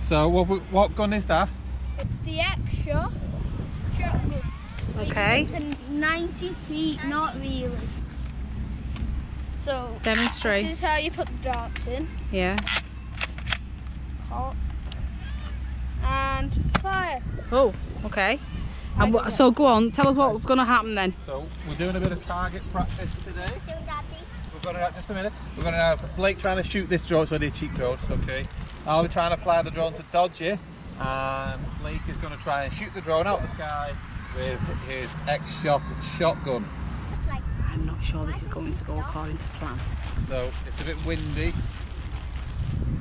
so what gun is that? It's the X-Shot shotgun. Okay. It's 90 feet, not really. So demonstrate. This is how you put the darts in. Yeah. Cock. And fire. Oh, okay. And so go on, tell us what's going to happen then. So we're doing a bit of target practice today. We're going to have, just a minute. We're going to have Blake trying to shoot this drone, so they're cheap drones, okay. I'll be trying to fly the drone to dodge you, and Blake is going to try and shoot the drone out of the sky with his X-Shot shotgun. I'm not sure this is going to go according to plan. So it's a bit windy.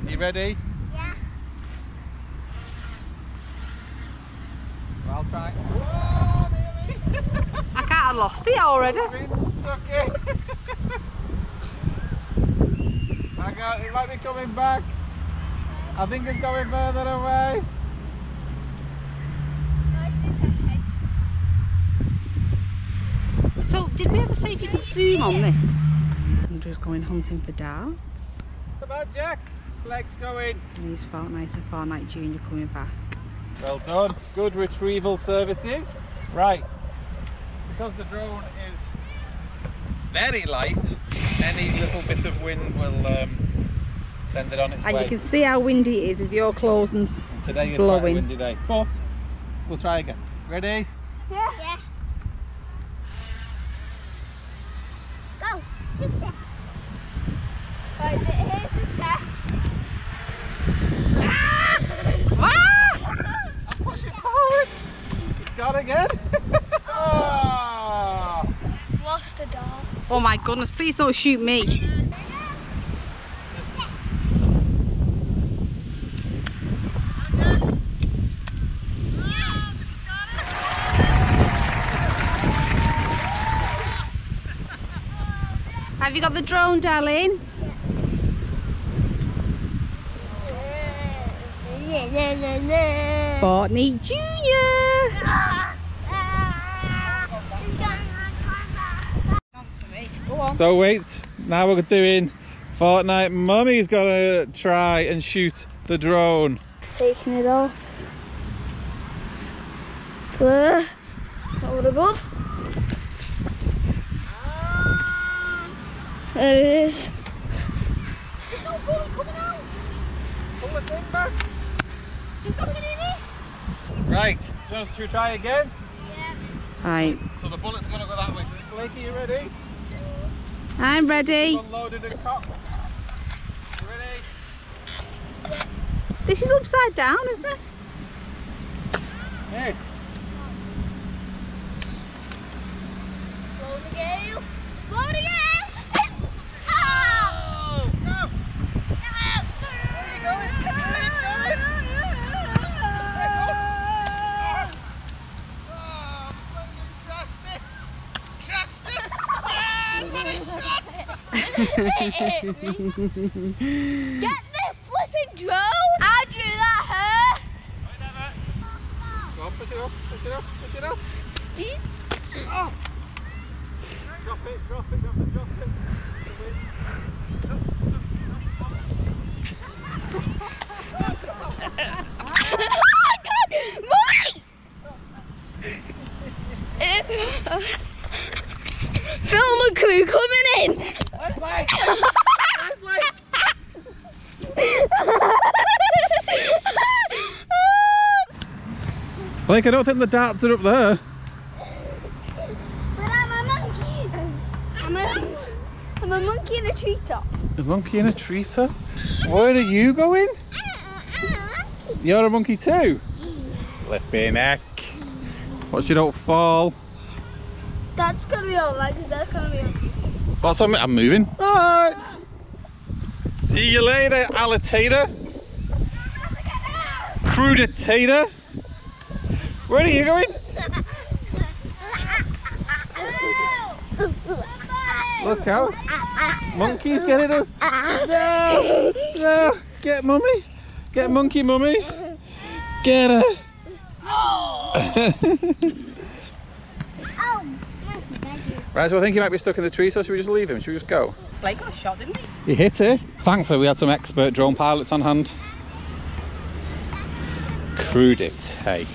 Are you ready? Yeah. Well, I'll try. Whoa, I can't have lost it already. It might be coming back. I think it's going further away. So, did we ever say if you could zoom on this? I'm just going hunting for darts. Come on, Jack. Legs going. And these Fourtneight and Fourtneight Junior coming back. Well done. Good retrieval services. Right. Because the drone is very light, any little bit of wind will send it on its way. And you can see how windy it is with your clothes and today is blowing. quite a windy day. But we'll try again. Ready? Yeah. Yeah. Go. Right, here's the test. I'm pushing forward. It's gone again. Oh. Lost a dog. Oh my goodness, please don't shoot me. Have you got the drone, darling? Fourtneight Junior. So wait, now we're doing Fourtneight. Mummy's gonna try and shoot the drone. Taking it off. Flare. Hold above. There it is. There's no bullet coming out. Pull the thing back. There's nothing in it. Right, should we try again? Yeah. Right. So the bullets are gonna go that way. Blake, are you ready? I'm ready. Unloaded and cocked. You ready? This is upside down, isn't it? Yes. Blow the gale. Blow the gale. Oh! No! Where are you going? Get the flipping drone! I'll do that, her! Whatever. Go on, push it up, push it up, push it up. Oh! Drop it, drop it, drop it, drop it. Film and crew coming in! Where's Mike? Where's Mike? Blake, I don't think the darts are up there. But I'm a monkey. I'm a monkey in a treetop. A monkey in a treetop? Where are you going? You're a monkey too? Flipping heck. Watch you don't fall. That's gonna be alright because that's gonna be okay. What's on me? I'm moving. Alright. See you later, alligator. Cruditator. Where are you going? Look out. Monkey's getting us. No. No. Get mummy. Get monkey mummy. Get her. Right, so I think he might be stuck in the tree, so should we just leave him? Should we just go? Blake got shot, didn't he? He hit it. Thankfully we had some expert drone pilots on hand. Crudit, hey.